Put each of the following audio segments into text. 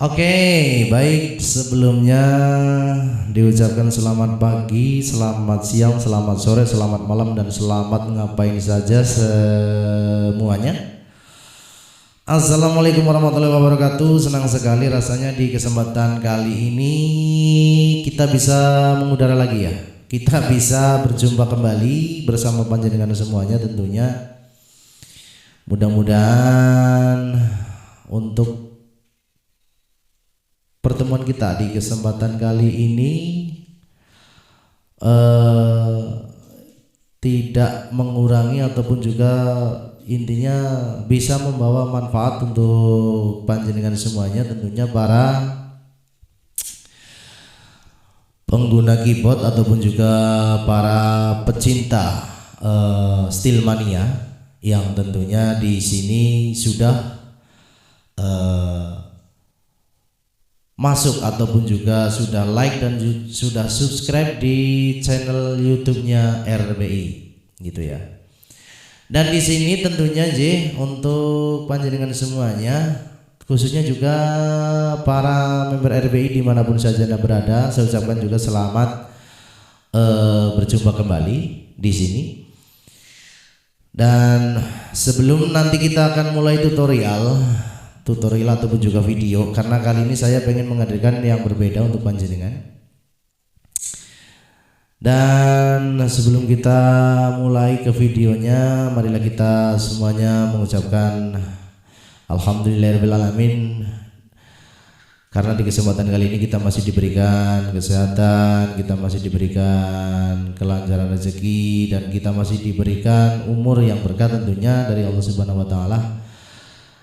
Oke, baik, sebelumnya diucapkan selamat pagi, selamat siang, selamat sore, selamat malam, dan selamat ngapain saja semuanya. Assalamualaikum warahmatullahi wabarakatuh. Senang sekali rasanya di kesempatan kali ini kita bisa mengudara lagi ya. Kita bisa berjumpa kembali bersama panjenengan semuanya tentunya. Mudah-mudahan untuk pertemuan kita di kesempatan kali ini tidak mengurangi ataupun juga intinya bisa membawa manfaat untuk panjenengan semuanya, tentunya para pengguna keyboard ataupun juga para pecinta Steelmania yang tentunya di sini sudah masuk ataupun juga sudah like dan sudah subscribe di channel YouTube-nya RBI gitu ya. Dan di sini tentunya untuk panjenengan semuanya, khususnya juga para member RBI dimanapun saja Anda berada, saya ucapkan juga selamat berjumpa kembali di sini. Dan sebelum nanti kita akan mulai tutorial ataupun juga video, karena kali ini saya pengen menghadirkan yang berbeda untuk panjenengan. Dan sebelum kita mulai ke videonya, marilah kita semuanya mengucapkan alhamdulillahirrahmanirrahim, karena di kesempatan kali ini kita masih diberikan kesehatan, kita masih diberikan kelancaran rezeki, dan kita masih diberikan umur yang berkah tentunya dari Allah Subhanahu wa taala.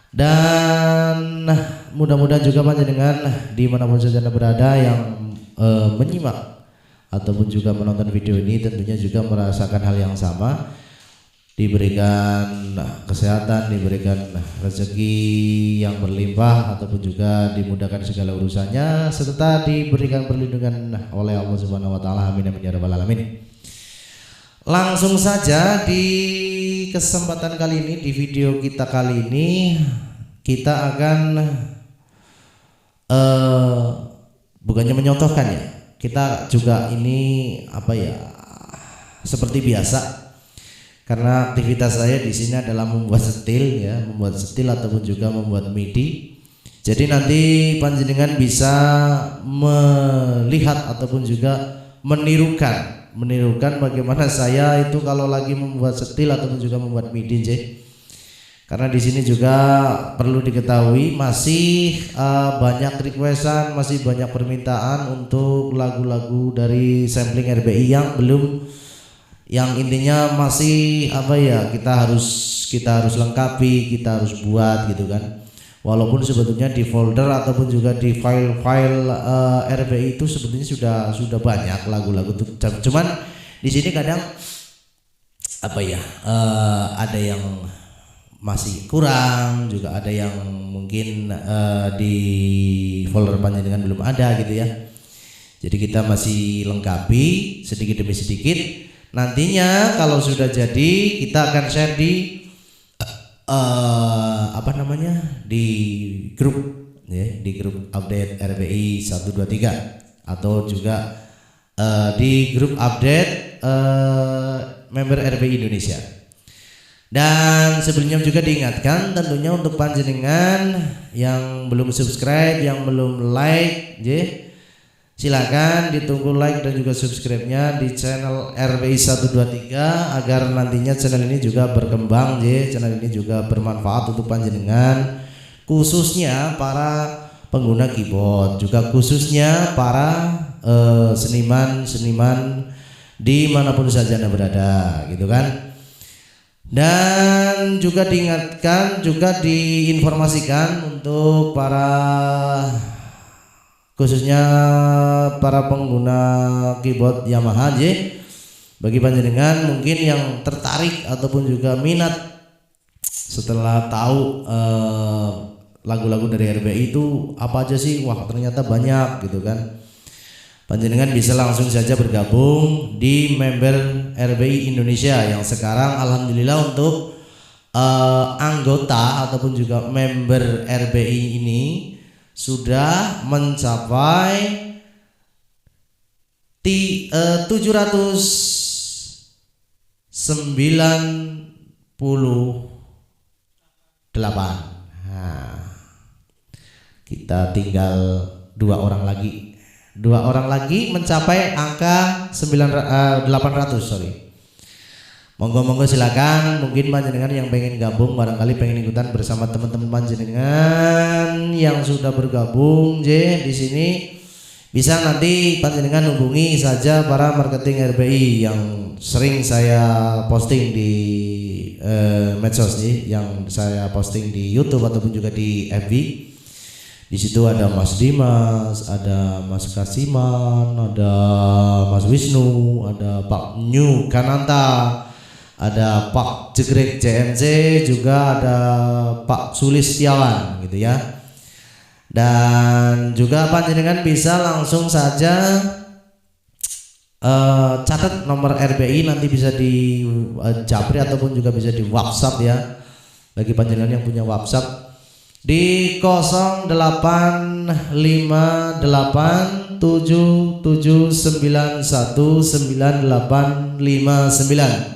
Dan mudah-mudahan juga panjenengan dimanapun saja Anda berada yang menyimak ataupun juga menonton video ini tentunya juga merasakan hal yang sama, diberikan kesehatan, diberikan rezeki yang berlimpah ataupun juga dimudahkan segala urusannya, serta diberikan perlindungan oleh Allah Subhanahu wa taala. Amin amin ya rabbal alamin. Langsung saja di kesempatan kali ini, di video kita kali ini, kita akan bukannya menyontohkan ya, kita juga ini seperti biasa, karena aktivitas saya di sini adalah membuat setil ya, membuat setil ataupun juga membuat MIDI. Jadi nanti panjenengan bisa melihat ataupun juga menirukan bagaimana saya itu kalau lagi membuat setil ataupun juga membuat MIDI, karena di sini juga perlu diketahui masih banyak requestan, masih banyak permintaan untuk lagu-lagu dari sampling RBI yang intinya masih kita harus lengkapi, kita harus buat gitu kan. Walaupun sebetulnya di folder ataupun juga di file-file RBI itu sebetulnya sudah banyak lagu-lagu, cuman di sini kadang ada yang masih kurang, juga ada yang mungkin di folder panjenengan belum ada gitu ya. Jadi kita masih lengkapi sedikit demi sedikit. Nantinya kalau sudah jadi kita akan share di di grup ya, di grup update RBI 123 atau juga di grup update member RBI Indonesia. Dan sebelumnya juga diingatkan tentunya untuk panjenengan yang belum subscribe, yang belum like, silakan ditunggu like dan juga subscribe-nya di channel RBI 123 agar nantinya channel ini juga berkembang, channel ini juga bermanfaat untuk panjenengan, khususnya para pengguna keyboard, juga khususnya para seniman-seniman dimanapun saja Anda berada gitu kan. Dan juga diingatkan, juga diinformasikan untuk khususnya para pengguna keyboard Yamaha, bagi panjenengan mungkin yang tertarik ataupun juga minat setelah tahu lagu-lagu dari RBI itu apa aja sih, wah ternyata banyak gitu kan. Panjenengan bisa langsung saja bergabung di member RBI Indonesia yang sekarang alhamdulillah untuk anggota ataupun juga member RBI ini sudah mencapai 798. Nah, kita tinggal dua orang lagi mencapai angka 800. Sorry. Monggo silakan, mungkin panjenengan yang pengen gabung, barangkali pengen ikutan bersama teman-teman panjenengan yang sudah bergabung di sini, bisa nanti panjenengan hubungi saja para marketing RBI yang sering saya posting di medsos yang saya posting di YouTube ataupun juga di FB. Di situ ada Mas Dimas, ada Mas Kasiman, ada Mas Wisnu, ada Pak New Kananta, ada Pak Jegrek JMC, juga ada Pak Sulistiawan gitu ya. Dan juga panjenengan bisa langsung saja catat nomor RBI, nanti bisa di Japri ataupun juga bisa di WhatsApp ya. Bagi panjenengan yang punya WhatsApp di 085877919859.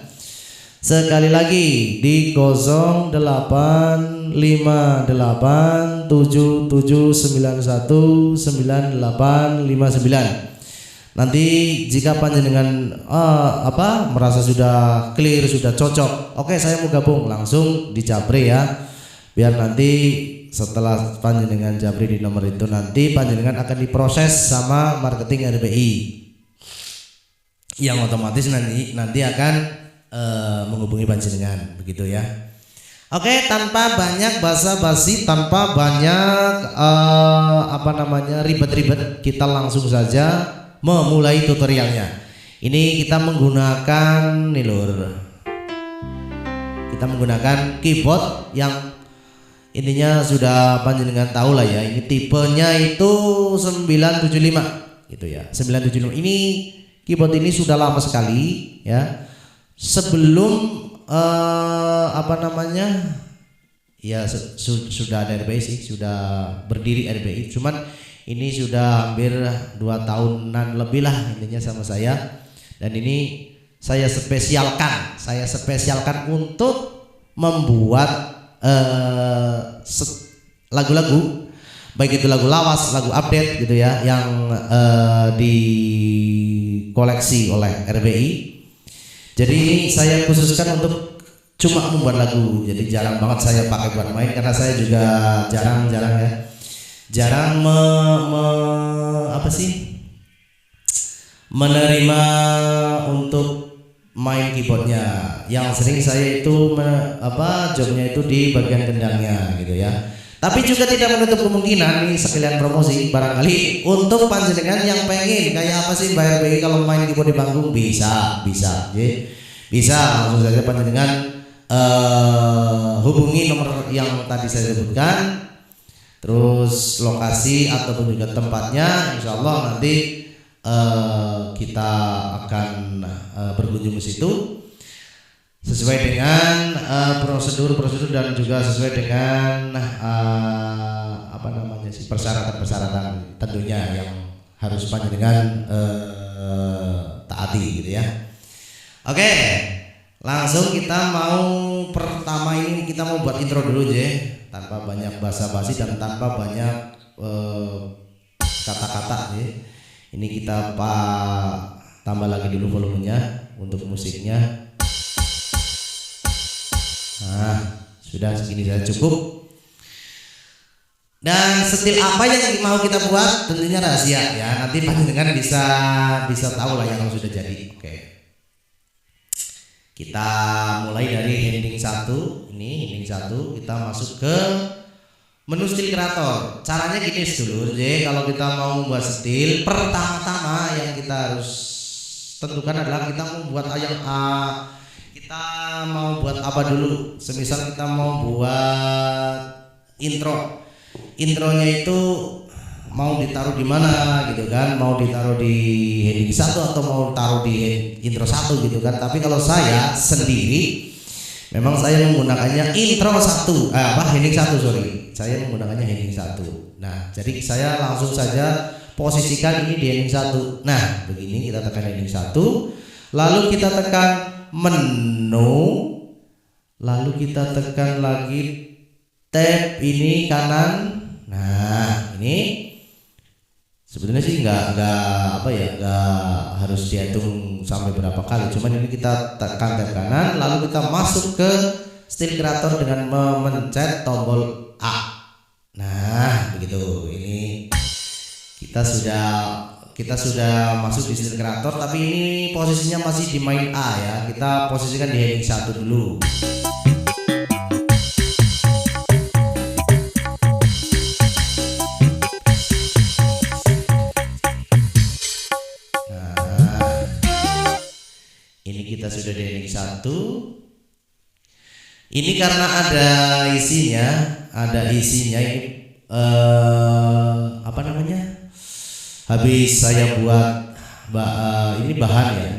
Sekali lagi di 085877919859. Nanti jika panjenengan merasa sudah clear, sudah cocok, oke saya mau gabung, langsung di Japri ya. Biar nanti setelah panjenengan Japri di nomor itu, nanti panjenengan akan diproses sama marketing RBI yang otomatis nanti akan menghubungi panjenengan, begitu ya. Oke, tanpa banyak basa-basi, tanpa banyak ribet-ribet, kita langsung saja memulai tutorialnya. Ini kita menggunakan kita menggunakan keyboard yang intinya sudah panjenengan tahu lah ya. Ini tipenya itu 975 gitu ya. 975 ini keyboard ini sudah lama sekali ya. Sebelum sudah ada RBI sih, sudah berdiri RBI. Cuman ini sudah hampir 2 tahunan lebih lah intinya sama saya. Dan ini saya spesialkan untuk membuat lagu-lagu, baik itu lagu lawas, lagu update gitu ya, yang dikoleksi oleh RBI. Jadi saya khususkan untuk cuma membuat lagu. Jadi jarang banget saya pakai buat main, karena saya juga jarang menerima untuk main keyboardnya. Yang sering saya itu jobnya itu di bagian kendangnya gitu ya. Tapi juga tidak menutup kemungkinan, ini sekalian promosi, barangkali untuk panjenengan yang pengen kayak apa sih Mbak RBI kalau main keyboard di panggung, bisa langsung saja panjenengan hubungi nomor yang tadi saya sebutkan, terus lokasi ataupun juga tempatnya, insya Allah nanti kita akan berkunjung ke situ sesuai dengan prosedur dan juga sesuai dengan persyaratan tentunya yang harus panjenengan taati gitu ya. Oke, langsung kita pertama ini kita mau buat intro dulu aja, tanpa banyak basa-basi dan tanpa banyak kata-kata ya. Ini kita tambah lagi dulu volumenya untuk musiknya. Nah, sudah segini saja cukup. Dan setil apa yang mau kita buat tentunya rahasia ya. Nanti panjenengan bisa tahu lah yang kalau sudah jadi. Oke. Kita mulai dari heading 1. Ini heading 1, kita masuk ke menu setil kreator. Caranya gini dulu. Jadi kalau kita mau membuat setil, pertama-tama yang kita harus tentukan adalah kita mau buat kita mau buat apa dulu. Semisal kita mau buat intronya itu mau ditaruh di mana gitu kan, mau ditaruh di heading 1 atau mau taruh di intro 1 gitu kan. Tapi kalau saya sendiri Memang saya menggunakannya intro heading 1, sorry. Saya menggunakannya heading 1. Nah, jadi saya langsung saja posisikan ini di heading 1. Nah, begini kita tekan heading 1, lalu kita tekan menu, lalu kita tekan lagi tab ini kanan. Nah, ini sebetulnya sih nggak harus dihitung sampai berapa kali, cuman ini kita tekan tab kanan, lalu kita masuk ke Style Creator dengan memencet tombol A. Nah, begitu. Ini kita sudah masuk di Style Creator, tapi ini posisinya masih di main A ya. Kita posisikan di heading 1 dulu. Kita sudah di heading 1. Ini karena ada isinya ini habis saya buat ini bahan ya,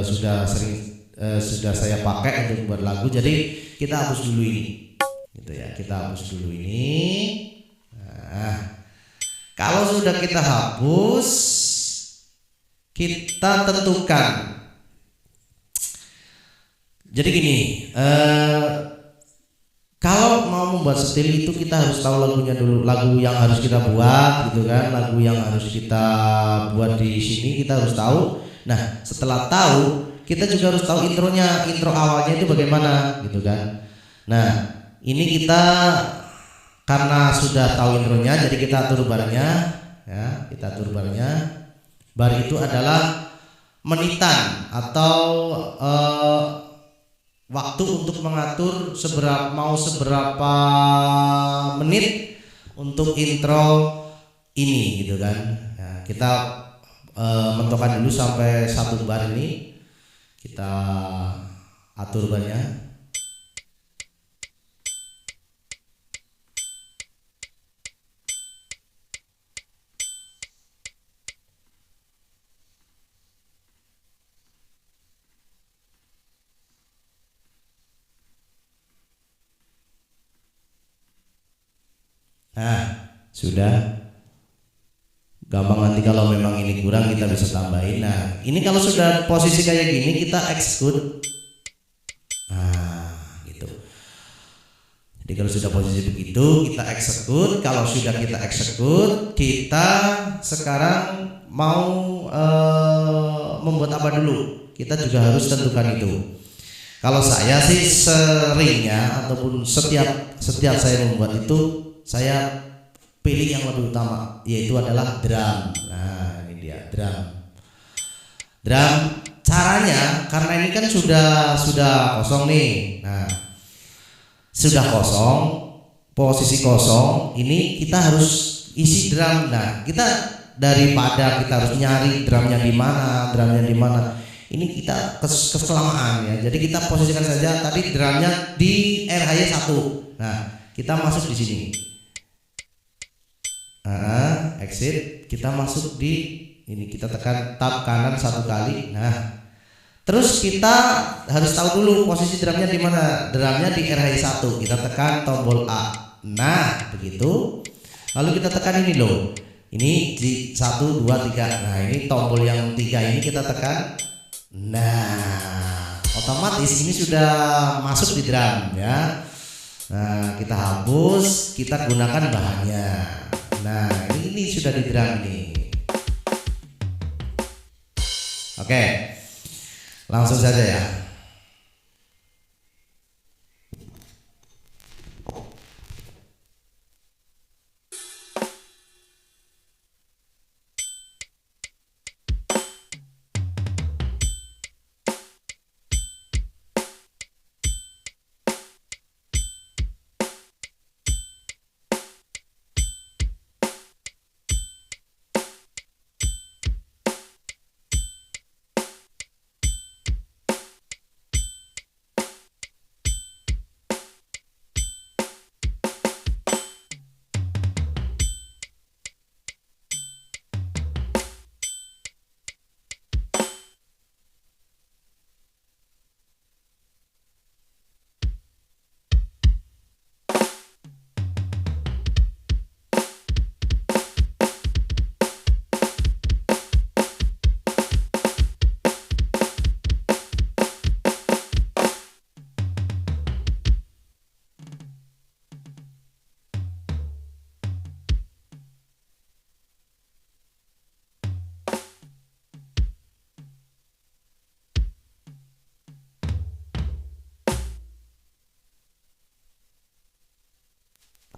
sudah saya pakai untuk buat lagu, jadi kita hapus dulu ini, gitu ya, kita hapus dulu ini. Nah, kalau sudah kita hapus, kita tentukan. Jadi gini, kalau mau membuat style itu kita harus tahu lagunya dulu, lagu yang harus kita buat, gitu kan, lagu yang harus kita buat di sini kita harus tahu. Nah, setelah tahu, kita juga harus tahu intronya, intro awalnya itu bagaimana, gitu kan. Nah, ini kita karena sudah tahu intronya, jadi kita atur barnya, ya, kita atur barnya. Bar itu adalah menitan atau waktu untuk mengatur seberapa menit untuk intro ini, gitu kan. Nah, kita menentukan dulu sampai 1 bar ini, kita atur barnya. Nah, sudah. Gampang, nanti kalau memang ini kurang kita bisa tambahin. Nah, ini kalau sudah posisi kayak gini kita execute. Nah, gitu. Jadi kalau sudah posisi begitu kita execute. Kalau sudah kita execute, kita sekarang mau membuat apa dulu? Kita juga harus tentukan itu. Kalau saya sih seringnya ataupun setiap saya membuat itu, saya pilih yang lebih utama, yaitu adalah drum. Nah, ini dia drum. Caranya, karena ini kan sudah kosong nih. Nah, sudah kosong, posisi kosong, ini kita harus isi drum. Nah, kita daripada kita harus nyari drumnya di mana, ini kita kelamaan ya. Jadi kita posisikan saja tadi drumnya di RH1. Nah, kita masuk di sini. Exit, kita masuk di ini, kita tekan tab kanan 1 kali. Nah, terus kita harus tahu dulu posisi drumnya di mana. Drumnya di RH1, kita tekan tombol A. Nah, begitu. Lalu kita tekan ini loh. Ini di 1, 2, 3. Nah, ini tombol yang 3 ini kita tekan. Nah, otomatis ini sudah masuk di drum ya. Nah, kita hapus, kita gunakan bahannya. Nah, ini sudah di drum nih. Oke, langsung saja ya.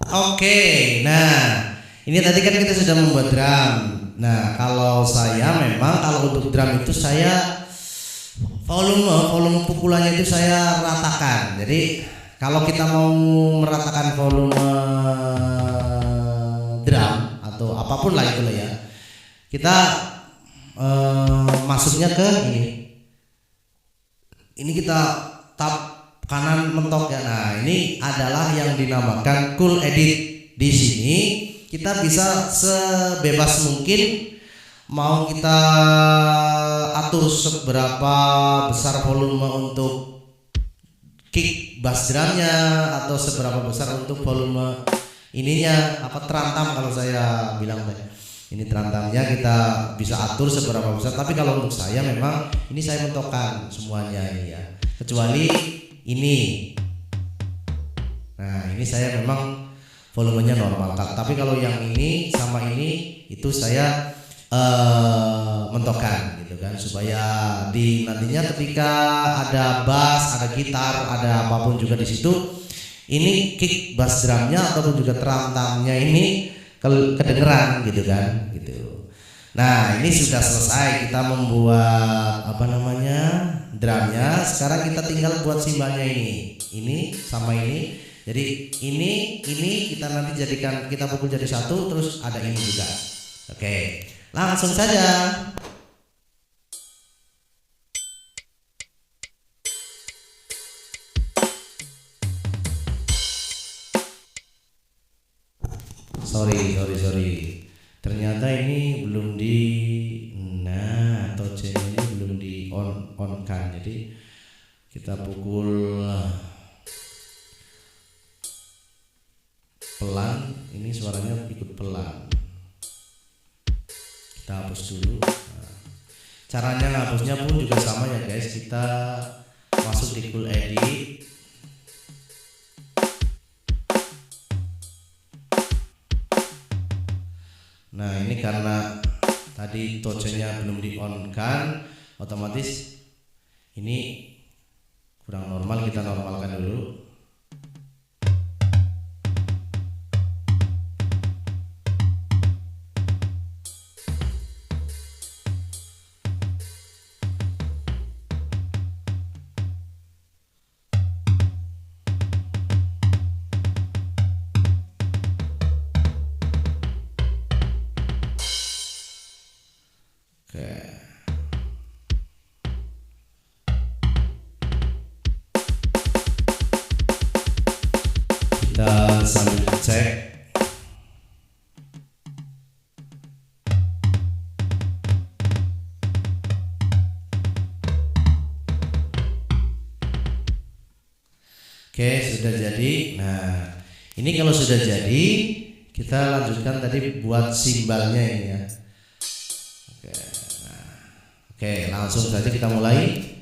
Oke, nah ini tadi kan kita sudah membuat drum. Nah kalau saya memang kalau untuk drum itu saya volume pukulannya itu saya ratakan. Jadi kalau kita mau meratakan volume drum atau apapun lah itulah ya, kita masuknya ke ini kita tap kanan mentok ya. Nah ini adalah yang dinamakan cool edit. Di sini kita bisa sebebas mungkin mau kita atur seberapa besar volume untuk kick bass drumnya atau seberapa besar untuk volume ininya apa terantam kalau saya bilang ini terantamnya kita bisa atur seberapa besar. Tapi kalau untuk saya memang ini saya mentokkan semuanya ini ya, kecuali ini. Nah ini saya memang volumenya normal. Tapi kalau yang ini sama ini itu saya mentokkan gitu kan, supaya di nantinya ketika ada bass, ada gitar, ada apapun juga di situ, ini kick bass drumnya ataupun juga terantamnya ini kedengeran gitu kan gitu. Nah ini sudah selesai kita membuat apa namanya drumnya. Sekarang kita tinggal buat simbalnya ini sama ini. Jadi ini kita nanti jadikan, kita pukul jadi satu, terus ada ini juga. Oke, langsung saja. Sorry. Ternyata ini belum di touch ini belum di on kan. Jadi kita pukul pelan, ini suaranya ikut pelan. Kita hapus dulu. Nah, caranya ngapusnya pun juga sama ya guys. Kita masuk di cool edit. Nah ini karena tadi touch-nya belum di on kan, otomatis ini kurang normal, kita normalkan dulu. Kita sambil cek. Oke, sudah jadi. Nah, ini kalau sudah jadi, kita lanjutkan tadi buat simbalnya ini ya. Oke, langsung saja kita mulai.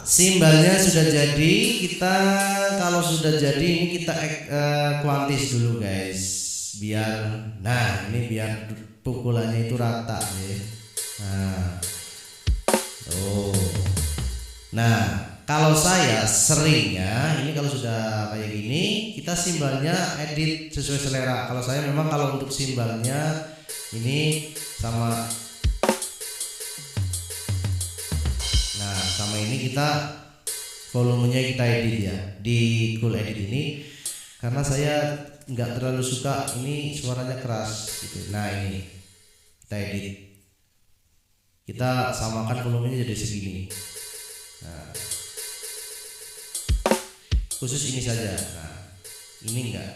Simbalnya sudah jadi. Kita kalau sudah jadi ini kita kuantis dulu guys, biar ini biar pukulannya itu rata ya. Nah kalau saya seringnya ini kalau sudah kayak gini kita simbalnya edit sesuai selera. Kalau saya memang kalau untuk simbalnya ini sama ini kita volumenya kita edit ya di cool edit ini, karena saya nggak terlalu suka ini suaranya keras gitu. Nah ini kita edit, kita samakan volumenya jadi segini. Nah, khusus ini saja. Nah, Ini enggak.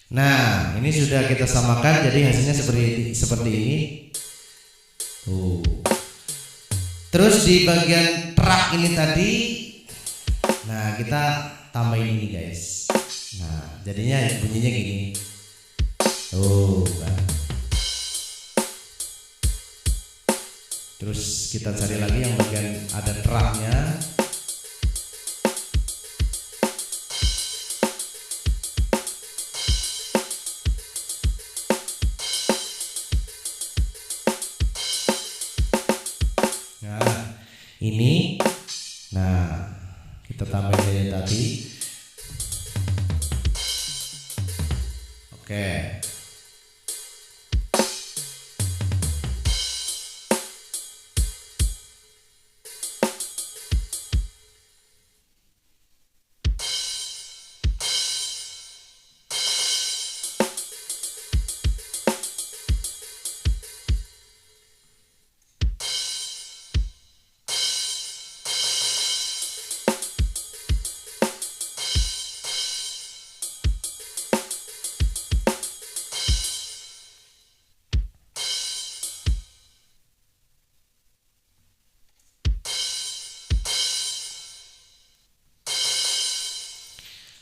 Nah, ini sudah kita samakan, jadi hasilnya seperti ini. Tuh. Terus di bagian track ini tadi, nah kita tambahin ini guys. Nah, jadinya bunyinya gini. Tuh, kan. Terus kita cari lagi yang bagian ada tracknya. Ini, nah kita tambahin dari tadi. Oke.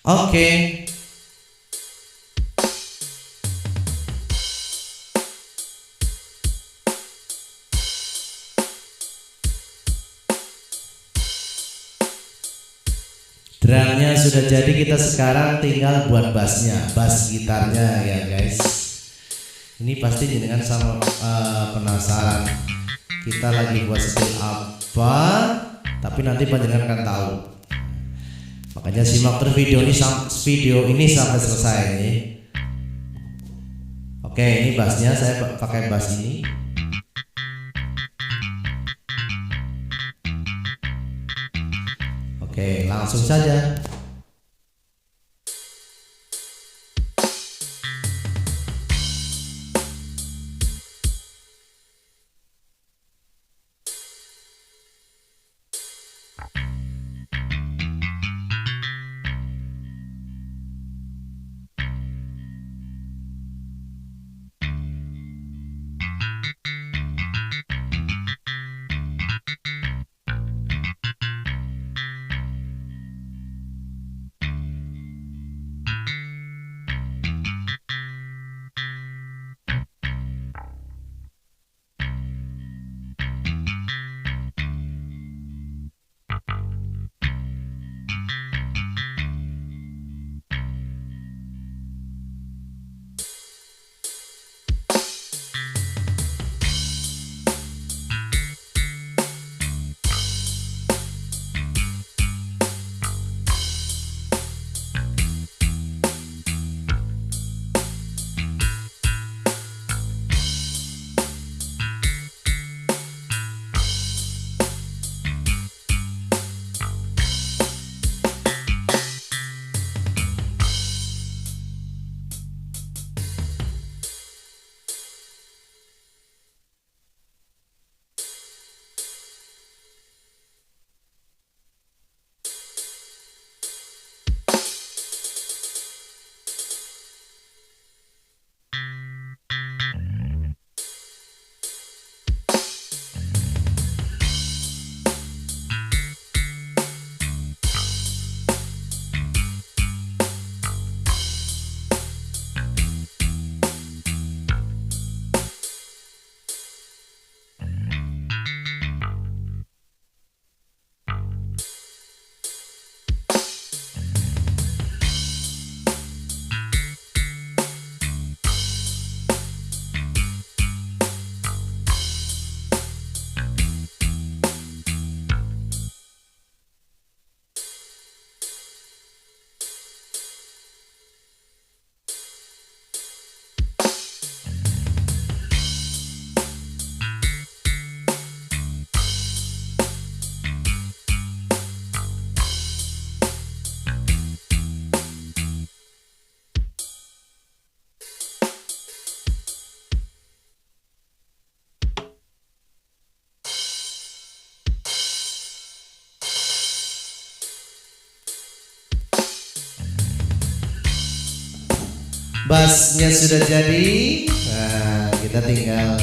Oke. Drumnya sudah jadi, kita sekarang tinggal buat bassnya, bass gitarnya ya guys. Ini pasti jenengan sama penasaran kita lagi buat style apa, tapi nanti panjenengan akan tahu. Makanya simak terus video ini sampai selesai nih. Oke, ini bassnya, saya pakai bass ini. Oke, langsung saja. Bassnya sudah jadi. Nah, kita tinggal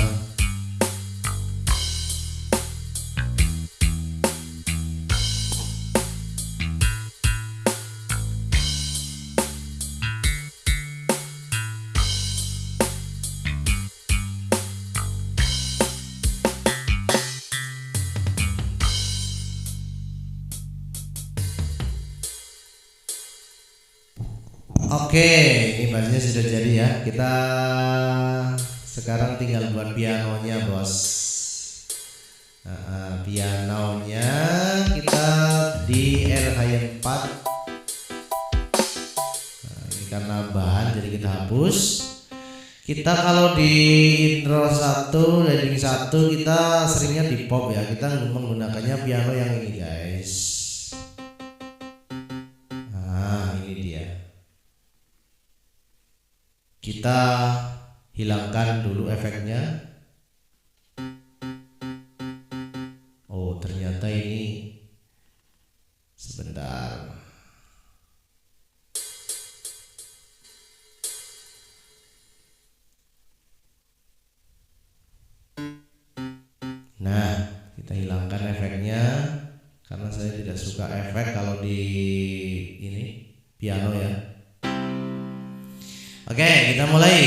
oke, ini bassnya sudah jadi ya. Kita sekarang tinggal buat pianonya, bos. Pianonya kita di RH4. Ini karena bahan jadi kita hapus. Kita kalau di intro 1, leading 1 kita seringnya di pop ya. Kita menggunakannya piano yang ini, guys. Nah, ini dia. Kita hilangkan dulu efeknya. Oh, ternyata ini sebentar. Nah, kita hilangkan efeknya karena saya tidak suka efek kalau di ini piano ya. Oke, kita mulai.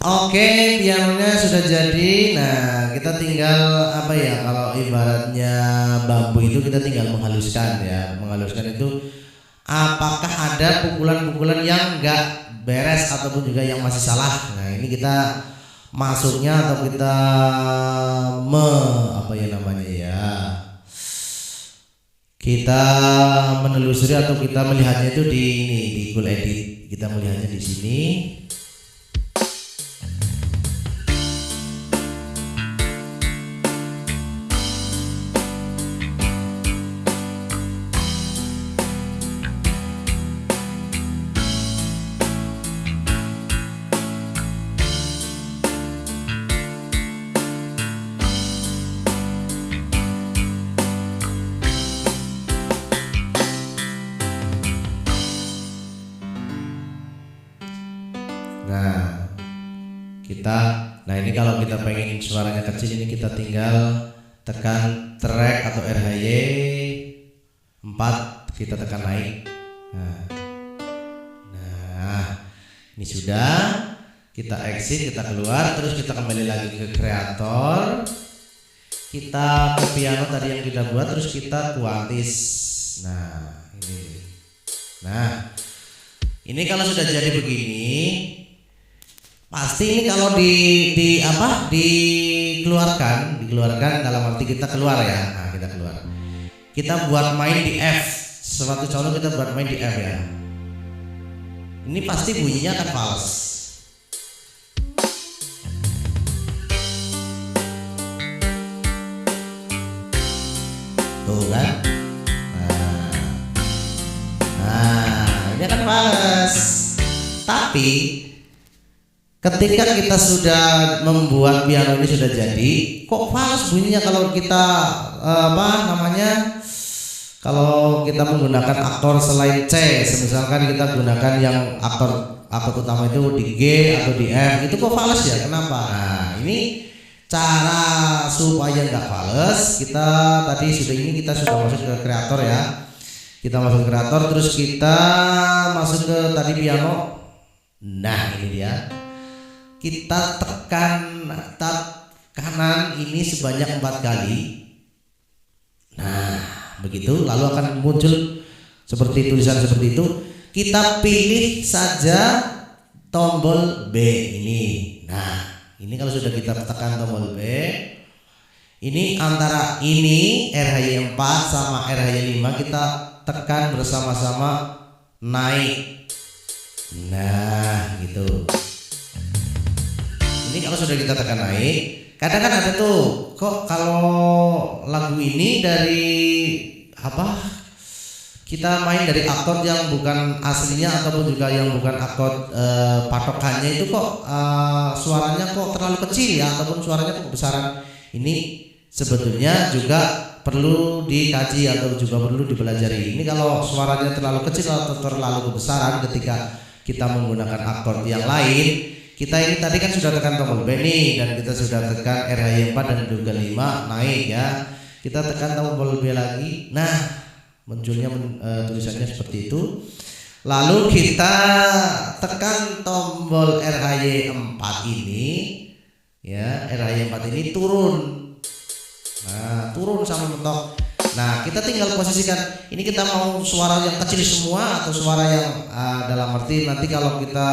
Oke, pianonya sudah jadi. Nah, kita tinggal apa ya? Kalau ibaratnya bambu itu kita tinggal menghaluskan ya. Menghaluskan itu apakah ada pukulan-pukulan yang enggak beres ataupun juga yang masih salah. Nah, ini kita masuknya atau kita apa ya namanya ya? Kita menelusuri atau kita melihatnya itu di ini di Cool Edit. Kita melihatnya di sini. Nah ini kalau kita pengen suaranya kecil ini kita tinggal tekan track atau RHY 4 kita tekan naik. Nah ini sudah, kita exit, kita keluar, terus kita kembali lagi ke kreator, kita ke piano tadi yang kita buat, terus kita kuantis. Nah ini kalau sudah jadi begini, pasti ini kalau dikeluarkan dalam arti kita keluar ya. Nah, kita keluar. Kita buat main di F. Suatu contoh kita buat main di F ya. Ini pasti bunyinya akan fals. Tuh kan? Nah, ini akan fals. Tapi ketika kita sudah membuat piano ini sudah jadi, kok fals bunyinya kalau kita kalau kita menggunakan aktor selain C, misalkan kita gunakan yang aktor utama itu di G atau di F, itu kok fals ya? Kenapa? Nah, ini cara supaya nggak fals, kita sudah masuk ke kreator ya. Kita masuk ke kreator, terus kita masuk ke tadi piano. Nah, ini dia. Kita tekan tab kanan ini sebanyak 4 kali. Nah, begitu, lalu akan muncul seperti tulisan seperti itu. Kita pilih saja tombol B ini. Nah, ini kalau sudah kita tekan tombol B, ini antara ini RHY 4 sama RHY 5 kita tekan bersama-sama naik. Nah, gitu. Ini kalau sudah kita tekan naik, kadang kan ada tuh, kok kalau lagu ini dari kita main dari akord yang bukan aslinya ataupun juga yang bukan akord patokannya itu kok suaranya kok terlalu kecil ya, ataupun suaranya kok kebesaran. Ini sebetulnya juga perlu dikaji atau juga perlu dipelajari. Ini kalau suaranya terlalu kecil atau terlalu kebesaran ketika kita menggunakan akord yang lain, kita ini tadi kan sudah tekan tombol B nih, dan kita sudah tekan RHY 4 dan juga 5 naik ya. Kita tekan tombol B lagi. Nah, munculnya tulisannya seperti itu. Lalu kita tekan tombol RHY 4 ini ya, RHY 4 ini turun. Nah, turun sama mentok. Nah, kita tinggal posisikan. Ini kita mau suara yang kecil semua atau suara yang dalam arti nanti kalau kita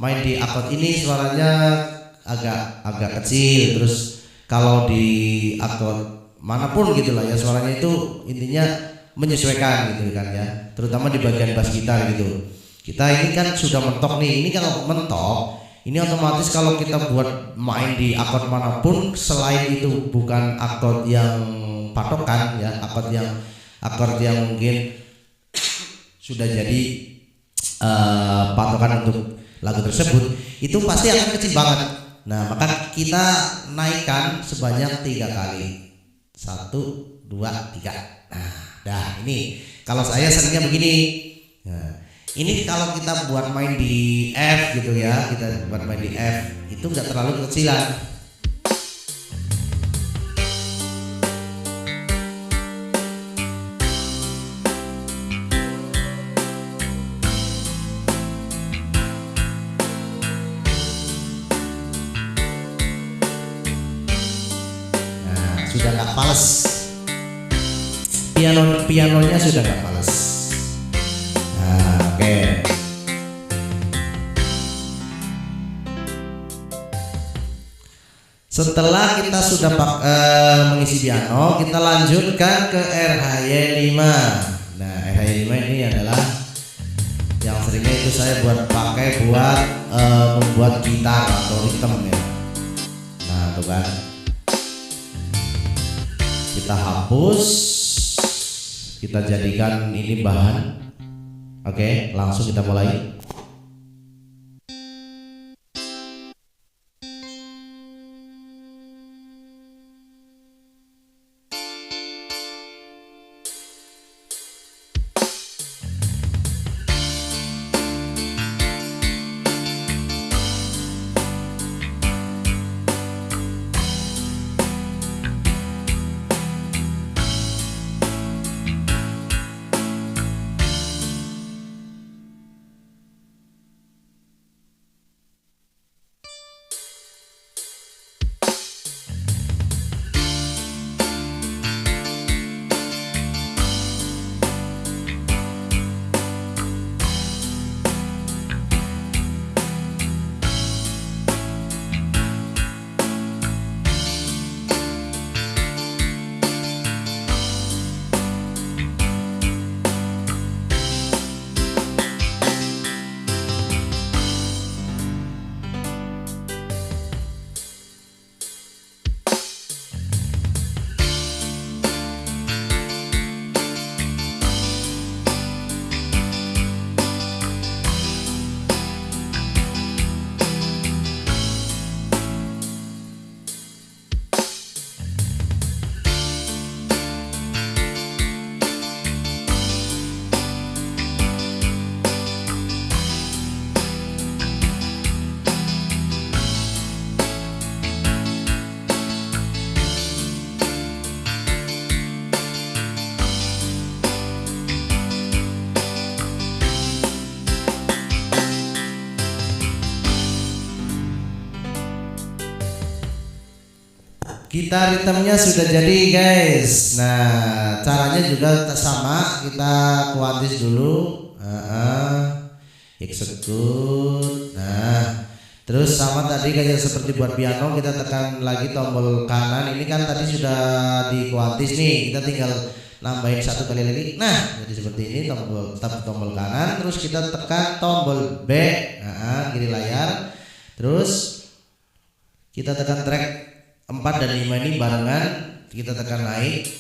main di akord ini suaranya agak kecil, terus kalau di akord manapun gitulah ya suaranya itu intinya menyesuaikan gitu kan ya, terutama di bagian bass gitar gitu. Kita ini kan sudah mentok nih, ini kalau mentok ini otomatis kalau kita buat main di akord manapun selain itu bukan akord yang patokan ya, akord yang mungkin sudah jadi patokan untuk lagu tersebut, itu pasti akan kecil banget. Nah, maka kita naikkan sebanyak 3 kali. 1, 2, 3. Nah, dah ini. Kalau saya seringnya begini. Nah, ini kalau kita buat main di F gitu ya, kita buat main di F itu nggak terlalu kecilan. Sudah nggak fals, pianonya sudah nggak fals. Nah, oke. Setelah kita sudah mengisi piano, kita lanjutkan ke RHY 5. Nah, RHY 5 ini adalah yang seringnya itu saya pakai buat membuat gitar atau ritme ya. Nah, tuh kan. Kita hapus, kita jadikan ini bahan. Oke, langsung kita mulai. gitar ritmenya sudah jadi guys. Nah caranya juga sama, kita kuantis dulu, execute. Nah terus sama tadi kayak seperti buat piano, kita tekan lagi tombol kanan. Ini kan tadi sudah di kuantis nih, kita tinggal nambahin satu kali lagi. Nah jadi seperti ini, tombol kanan, terus kita tekan tombol B, kiri layar, terus kita tekan track 4 dan 5 ini barengan, kita tekan naik.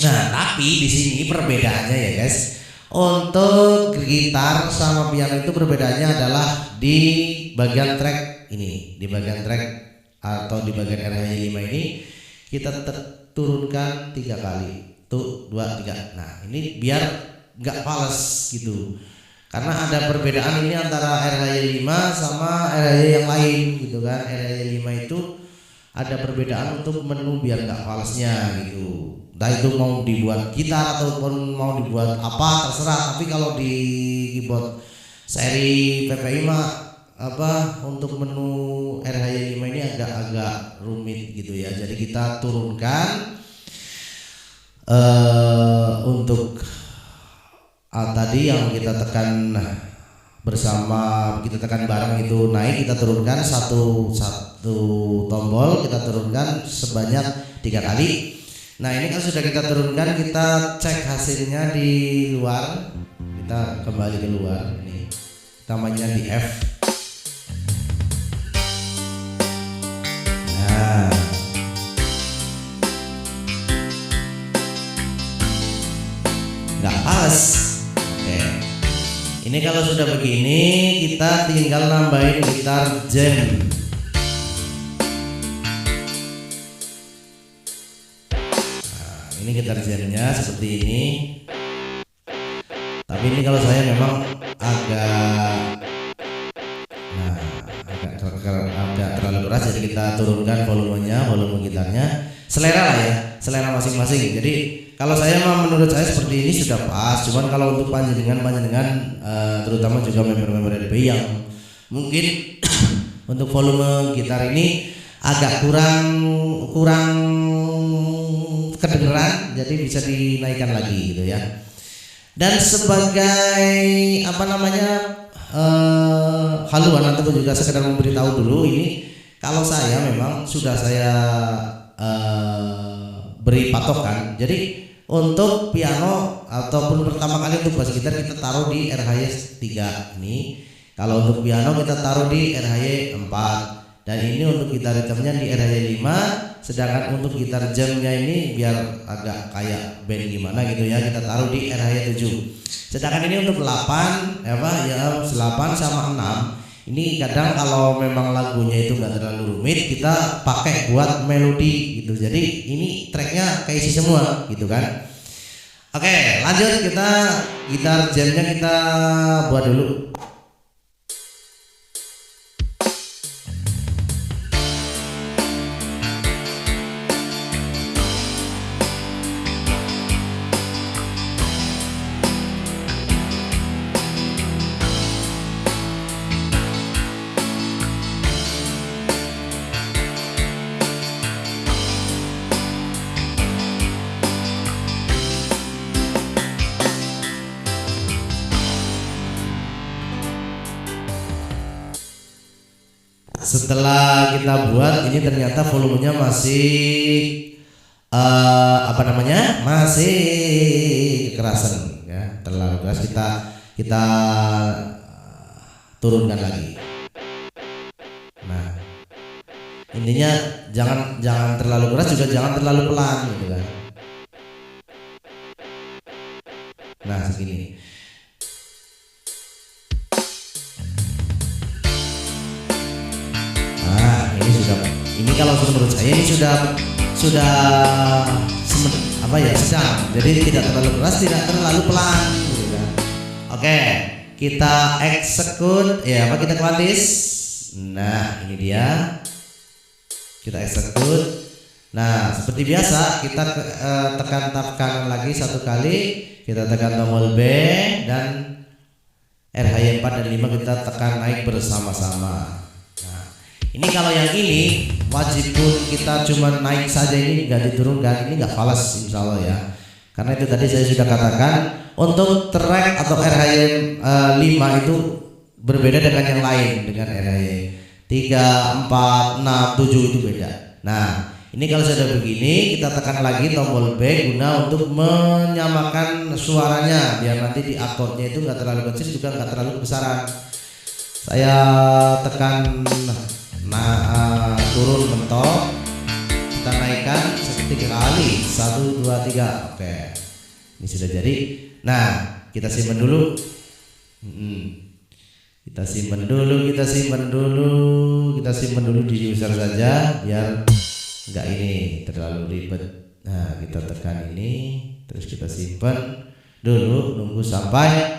Nah tapi di sini perbedaannya ya guys, untuk gitar sama piano itu perbedaannya adalah di bagian track ini, di bagian track atau di bagian RH5 ini kita turunkan 3 kali, tuh 2 3. Nah ini biar nggak fals gitu, karena ada perbedaan ini antara RH5 sama RH yang lain gitu kan. RH5 itu ada perbedaan untuk menu biar nggak falsnya gitu. Entah itu mau dibuat gitar ataupun mau dibuat apa terserah. Tapi kalau di keyboard seri PPI mah untuk menu RH5 ini agak rumit gitu ya. Jadi kita turunkan untuk tadi yang kita tekan bersama, kita tekan bareng itu naik, kita turunkan satu tombol, kita turunkan sebanyak 3 kali. Nah ini kan sudah kita turunkan, kita cek hasilnya di luar, kita kembali ke luar, ini namanya di F. Nah nggak pas. Ini kalau sudah begini, kita tinggal nambahin gitar jam. Nah, ini gitar jamnya seperti ini. Tapi ini kalau saya memang agak terlalu keras, jadi kita turunkan volumenya, volume gitarnya. Selera lah ya, selera masing-masing. Jadi kalau saya menurut saya seperti ini sudah pas. Cuman kalau untuk panjenengan terutama juga member-member RBI yang mungkin untuk volume gitar ini agak kurang kedengeran, jadi bisa dinaikkan lagi gitu ya. Dan sebagai haluan ataupun juga sekedar memberitahu dulu, ini kalau saya memang sudah saya beri patokan. Jadi untuk piano ataupun pertama kali untuk bass gitar kita taruh di RH 3 ini. Kalau untuk piano kita taruh di RH 4. Dan ini untuk gitar ritmenya di RH 5. Sedangkan untuk gitar jamnya ini biar agak kayak band gimana gitu ya, kita taruh di RH 7. Sedangkan ini untuk 8 sama 6. Ini kadang kalau memang lagunya itu nggak terlalu rumit, kita pakai buat melodi gitu. Jadi ini tracknya keisi semua gitu kan. Oke, lanjut, kita gitar jamnya kita buat dulu. Setelah kita buat ini ternyata volumenya masih masih kekerasan ya, terlalu keras, kita turunkan lagi. Nah intinya jangan terlalu keras juga jangan terlalu pelan gitu kan. Nah segini. Ini kalau menurut saya ini sudah sedang, jadi tidak terlalu keras, tidak terlalu pelan gitu kan. Oke, kita execute ya, kita kuantis. Nah ini dia, kita execute. Nah seperti biasa kita tekan tab kanan lagi satu kali, kita tekan tombol B dan RH 4 dan 5 kita tekan naik bersama-sama. Ini kalau yang ini wajib pun kita cuma naik saja, ini nggak diturunkan, ini nggak falas insya Allah ya. Karena itu tadi saya sudah katakan untuk track atau RHY 5 itu berbeda dengan yang lain, dengan RHY 3, 4, 6, 7 itu beda. Nah ini kalau sudah begini kita tekan lagi tombol B guna untuk menyamakan suaranya biar nanti di akordnya itu nggak terlalu kecil juga nggak terlalu kebesaran. Saya tekan turun mentok, kita naikkan 3 kali, 1, 2, 3. Oke, ini sudah jadi. Nah kita simpan dulu. Kita simpan dulu di user saja biar enggak ini terlalu ribet. Nah kita tekan ini, terus kita simpan dulu, nunggu sampai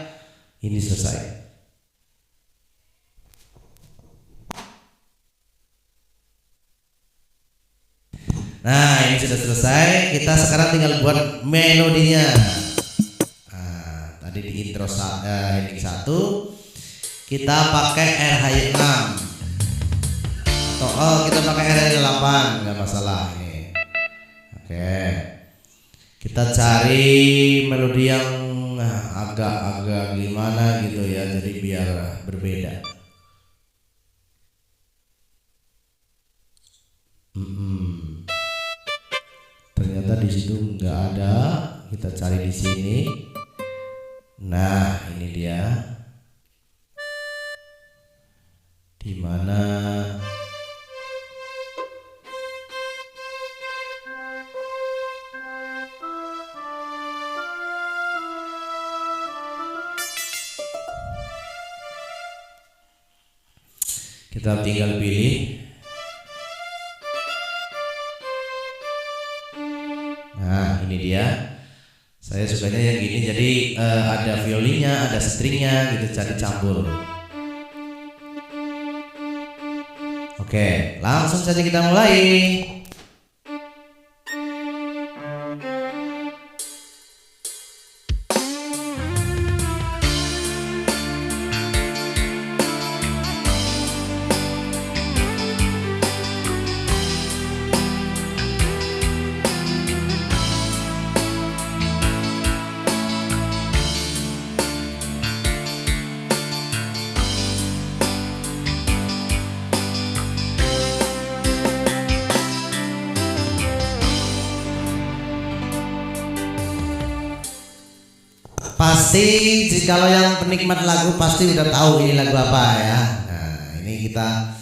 ini selesai. Nah ini sudah selesai, kita sekarang tinggal buat melodinya. Nah, tadi di intro heading 1 kita pakai RHY 6 atau kita pakai RHY 8, nggak masalah ini. Oke, kita cari melodi yang agak-agak gimana gitu ya, jadi biar berbeda. Ternyata di situ nggak ada, kita cari di sini. Nah ini dia, di mana? Kita tinggal pilih. Nah ini dia, saya sukanya yang gini, jadi ada violinnya, ada stringnya gitu, cari campur. Oke, langsung saja kita mulai. Pasti kalau yang penikmat lagu pasti udah tahu ini lagu apa ya. Nah ini kita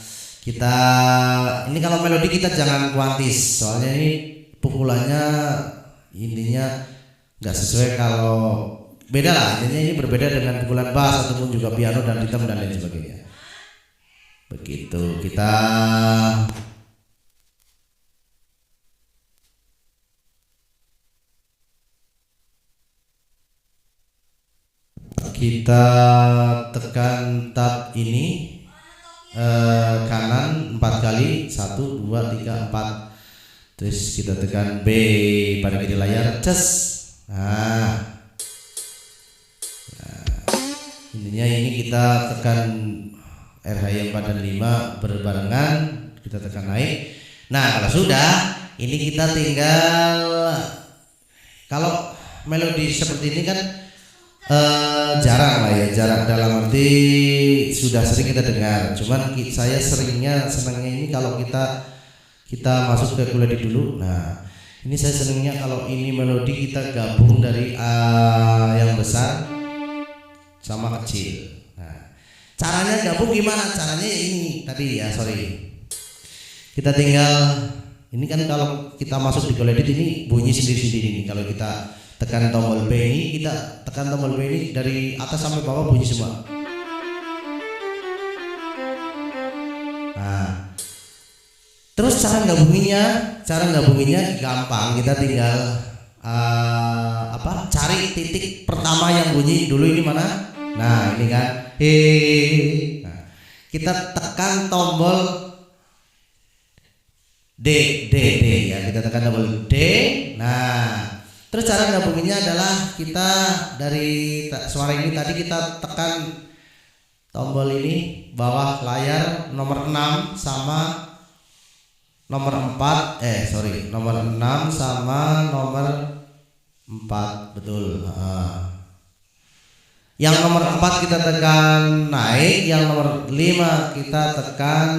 ini kalau melodi kita jangan kuantis, soalnya ini pukulannya intinya nggak sesuai, kalau beda lah intinya, ini berbeda dengan pukulan bass ataupun juga piano dan rhythm dan lain sebagainya. Begitu kita tekan tab ini kanan 4 kali, 1, 2, 3, 4. Terus kita tekan B pada kiri layar, ces. Nah intinya ini kita tekan RHY 4 dan 5 berbarengan, kita tekan naik. Nah kalau sudah, ini kita tinggal, kalau melodi seperti ini kan jarang lah ya, jarang dalam arti sudah sering kita dengar. Cuman saya senangnya ini kalau kita masuk ke melodi dulu. Nah ini saya senangnya kalau ini melodi kita gabung dari yang besar sama kecil. Nah caranya gabung gimana? Caranya ini tadi ya, kita tinggal ini kan, kalau kita masuk di melodi ini bunyi sendiri-sendiri nih. Kalau kita tekan tombol B ini, kita tekan tombol B ini dari atas sampai bawah bunyi semua. Nah, terus cara gabunginnya gampang, kita tinggal cari titik pertama yang bunyi dulu, ini mana? Nah ini kan, nah, kita tekan tombol D ya, kita tekan tombol D. Nah terus cara gabunginnya adalah kita dari suara ini tadi kita tekan tombol ini bawah layar nomor 6 sama nomor 4 nomor 6 sama nomor 4 betul. Yang nomor 4 kita tekan naik, yang nomor 5 kita tekan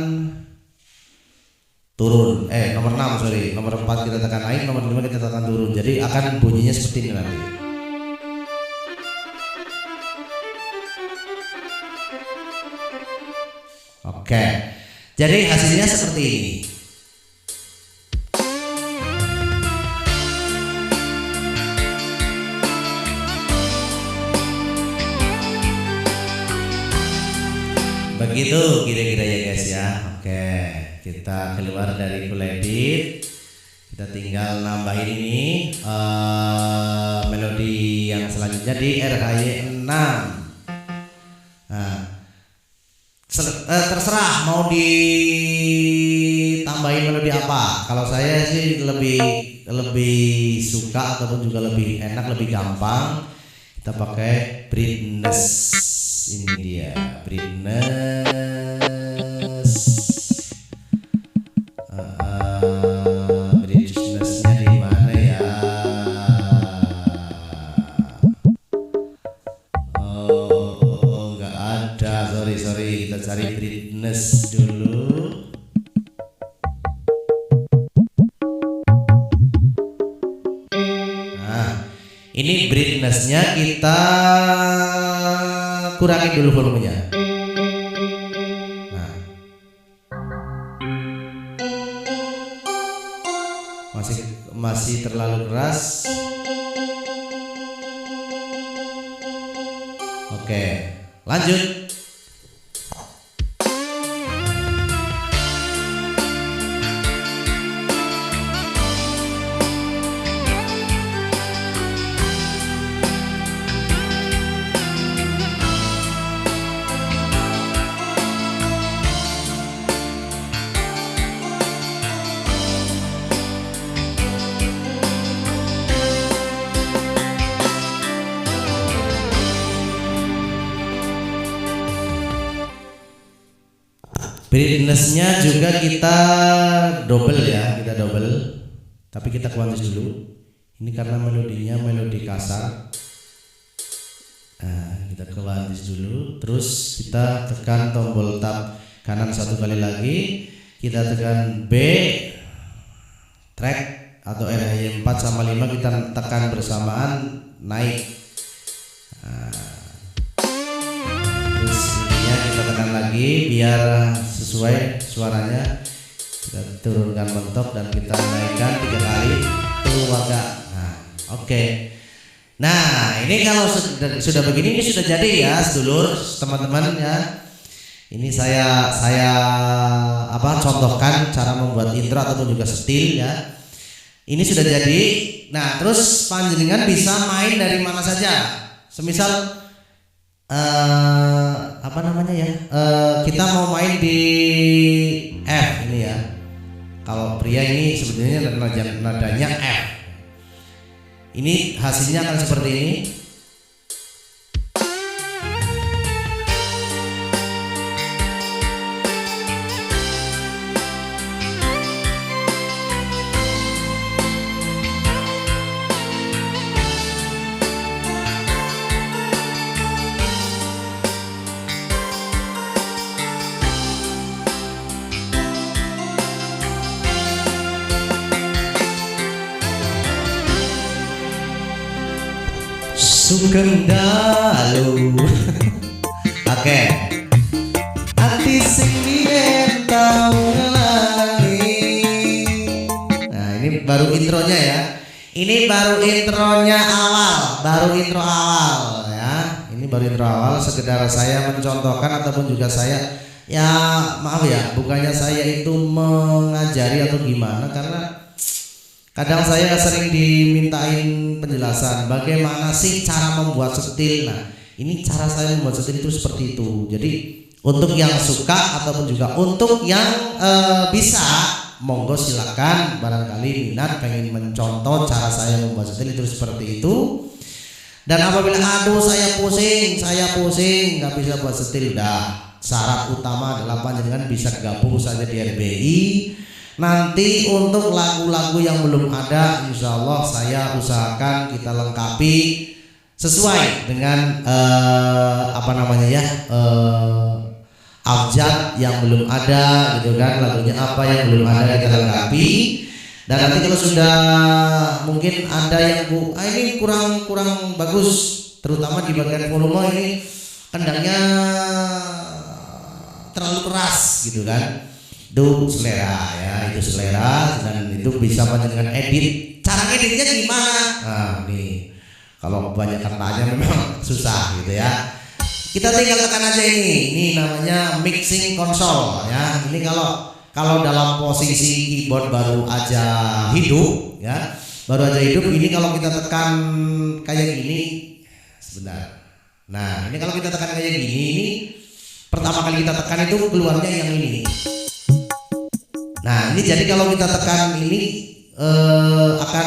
turun. Nomor 6 nomor 4 kita tekan naik, nomor 5 kita tekan turun. Jadi akan bunyinya seperti ini nanti. Oke. Jadi hasilnya seperti ini. Begitu kira-kira ya guys ya. Oke, kita keluar dari full edit. Kita tinggal nambahin ini melodi yang selanjutnya di RHY 6. Nah, terserah mau ditambahin melodi apa. Kalau saya sih lebih suka ataupun juga lebih enak, lebih gampang kita pakai Brightness. Ini dia Brightness. Brightnessnya di mana ya? Nggak ada. Sorry. Kita cari Brightness dulu. Nah, ini Brightnessnya kita kurangin dulu volumenya. Nah, masih terlalu keras. Oke, lanjut. Brightness-nya juga kita double ya, tapi kita kuantis dulu. Ini karena melodinya melodi kasar. Nah, kita kuantis dulu, terus kita tekan tombol tab kanan satu kali lagi, kita tekan B track atau RHY 4 sama 5 kita tekan bersamaan naik. Nah, terus ininya kita tekan lagi biar sesuai suaranya. Kita turunkan mentok dan kita naikkan 3 kali tuh agak. Nah, oke. Nah, ini kalau sudah begini ini sudah jadi ya sedulur teman-teman ya. Ini saya contohkan cara membuat intro ataupun juga setil ya. Ini sudah jadi. Nah, terus panjenengan bisa main dari mana saja. Semisal kita mau main di F ini ya. Kalau pria ini sebenarnya nadanya F. Ini hasilnya akan seperti ini. Sugeng dalu. Oke. Ati sing biyen tau ngelani. Nah, ini baru intronya ya. Ini baru intronya awal, intro awal ya. Ini baru intro awal, sekedar saya mencontohkan ataupun juga saya ya maaf ya, bukannya saya itu mengajari atau gimana, karena kadang saya sering dimintain penjelasan bagaimana sih cara membuat setil. Nah, ini cara saya membuat setil itu seperti itu. Jadi untuk yang suka ataupun juga untuk yang bisa, monggo silakan, barangkali minat pengen mencontoh cara saya membuat setil itu seperti itu. Dan apabila aduh saya pusing nggak bisa buat setil, dah syarat utama adalah panjenengan bisa gabung saja di RBI. Nanti untuk lagu-lagu yang belum ada, insya Allah saya usahakan kita lengkapi sesuai dengan apa namanya ya, abjad yang belum ada gitu kan, lagunya apa yang belum ada kita lengkapi. Dan nanti kalau sudah mungkin ada yang ini kurang bagus, terutama di bagian volume ini kendangnya terlalu keras gitu kan, itu selera ya, itu selera, dan itu bisa panjenengan edit. Cara editnya gimana? Nah nih kalau kebanyakan tanya memang susah gitu ya. Kita tinggal tekan aja ini namanya mixing console ya. Ini kalau dalam posisi keyboard baru aja hidup ya, ini kalau kita tekan kayak gini sebentar. Nah ini kalau kita tekan kayak gini, ini pertama kali kita tekan itu keluarnya yang ini. Nah ini jadi kalau kita tekan ini akan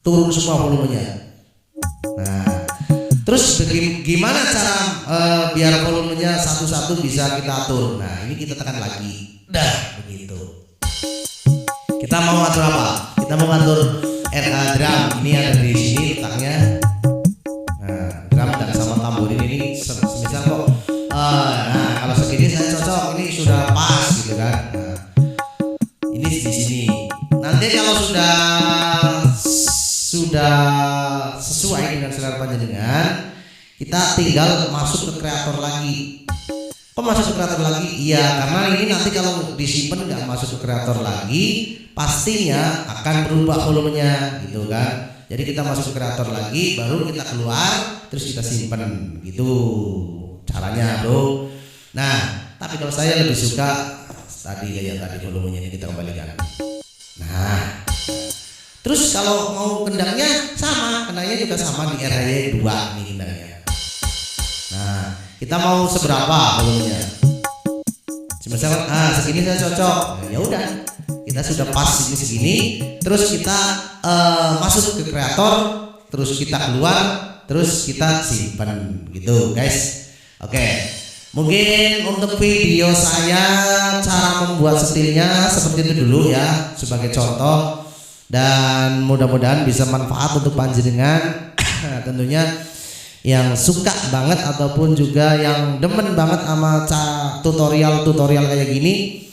turun semua volumenya. Nah terus gimana cara biar volumenya satu-satu bisa kita atur? Nah ini kita tekan lagi, dah begitu. Kita mau atur apa? Kita mau atur drum. Ini ada di sini letaknya. Nah drum dan sama tamborin ini semisal kok. Nah kalau segini saya cocok, ini sudah pas gitu kan. Nah, ini di sini. Nanti kalau sudah sesuai dengan selera panjenengan, kita tinggal masuk ke kreator lagi. Kok masuk ke kreator lagi? Iya, karena ini nanti kalau disimpan nggak masuk ke kreator lagi, pastinya akan berubah volumenya gitu kan. Jadi kita masuk ke kreator lagi, baru kita keluar, terus kita simpan gitu caranya bro. Nah tapi kalau saya lebih suka tadi volumenya ini kita kembalikan. Nah terus kalau mau kendangnya juga sama di RY 2 nih kendangnya. Nah kita mau seberapa volumenya? Misalkan segini saya cocok, ya udah kita sudah pas segini, terus kita masuk ke kreator, terus kita keluar, terus kita simpan gitu guys. Oke. Mungkin untuk video saya cara membuat setilnya seperti itu dulu ya, sebagai contoh. Dan mudah-mudahan bisa manfaat untuk panjenengan tentunya yang suka banget ataupun juga yang demen banget sama tutorial kayak gini.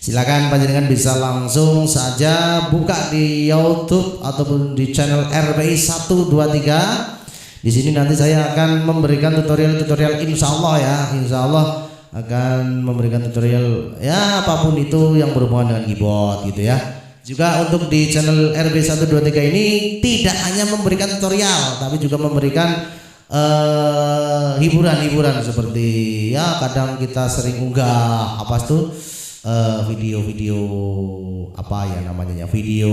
Silakan panjenengan bisa langsung saja buka di YouTube ataupun di channel RBI 123. Di sini nanti saya akan memberikan tutorial insya Allah ya, insya Allah akan memberikan tutorial ya apapun itu yang berhubungan dengan keyboard gitu ya. Juga untuk di channel RB 123 ini tidak hanya memberikan tutorial, tapi juga memberikan hiburan-hiburan seperti ya kadang kita sering unggah apa tuh video-video apa ya namanya, video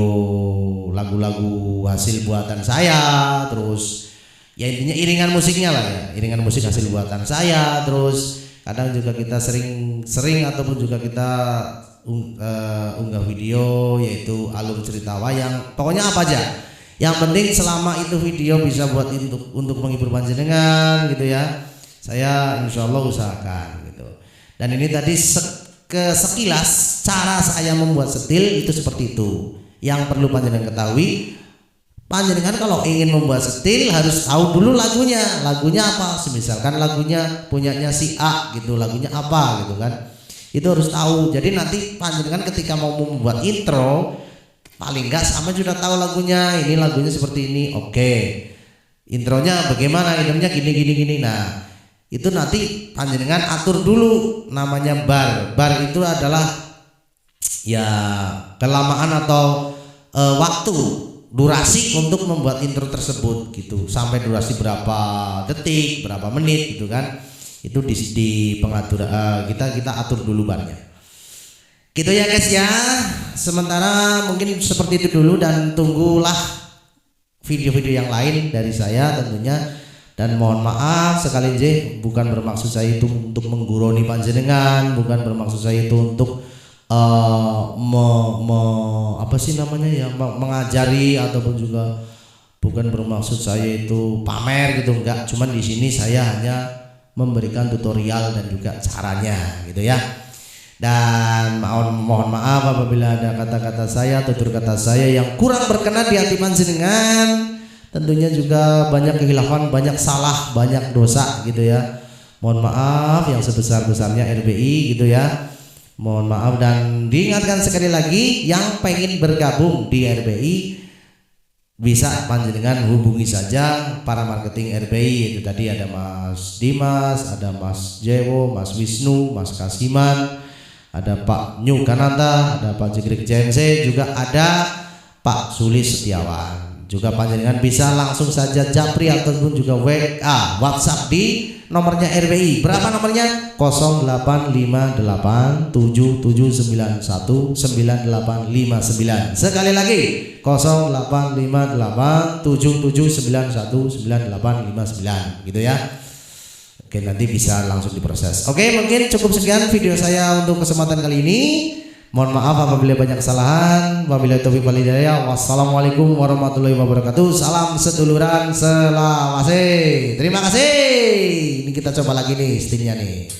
lagu-lagu hasil buatan saya, terus ya intinya iringan musiknya lah ya, iringan musik hasil buatan saya. Terus kadang juga kita sering ataupun juga kita unggah video yaitu alur cerita wayang, pokoknya apa aja yang penting selama itu video bisa buat untuk menghibur panjenengan gitu ya, saya insya Allah usahakan gitu. Dan ini tadi sekilas cara saya membuat setil itu seperti itu. Yang perlu panjenengan ketahui, panjenengan kalau ingin membuat setil harus tahu dulu lagunya apa. Misalkan lagunya punyanya si A gitu, lagunya apa gitu kan, itu harus tahu. Jadi nanti panjenengan ketika mau membuat intro paling enggak sama sudah tahu lagunya, ini lagunya seperti ini. Oke, intronya bagaimana, intronya gini. Nah itu nanti panjenengan atur dulu namanya bar itu adalah ya kelamaan atau waktu durasi untuk membuat intro tersebut gitu, sampai durasi berapa detik, berapa menit gitu kan. Itu di pengatur kita atur dulu barnya gitu ya guys ya. Sementara mungkin seperti itu dulu, dan tunggulah video-video yang lain dari saya tentunya. Dan mohon maaf sekali bukan bermaksud saya itu untuk menggurui panjenengan, bukan bermaksud saya itu untuk apa sih namanya ya, mengajari ataupun juga bukan bermaksud saya itu pamer gitu, enggak. Cuman di sini saya hanya memberikan tutorial dan juga caranya gitu ya. Dan mohon maaf apabila ada kata-kata saya, tutur kata saya yang kurang berkenan di hati panjenengan. Tentunya juga banyak kehilafan, banyak salah, banyak dosa gitu ya. Mohon maaf yang sebesar-besarnya RBI gitu ya. Mohon maaf, dan diingatkan sekali lagi yang pengen bergabung di RBI bisa panjenengan hubungi saja para marketing RBI. Itu tadi ada Mas Dimas, ada Mas Jewo, Mas Wisnu, Mas Kasiman, ada Pak Nyu Kananta, ada Pak Jigrik JMC, juga ada Pak Sulis Setiawan. Juga panjenengan bisa langsung saja japri ataupun juga WA WhatsApp di nomornya RBI. Berapa nomornya? 085877919859. Sekali lagi 085877919859 gitu ya. Oke, nanti bisa langsung diproses. Oke, mungkin cukup sekian video saya untuk kesempatan kali ini. Mohon maaf apabila banyak kesalahan. Wabillahi taufiq wal hidayah. Wassalamualaikum warahmatullahi wabarakatuh. Salam seduluran Selawase. Terima kasih. Ini kita coba lagi nih stilnya nih.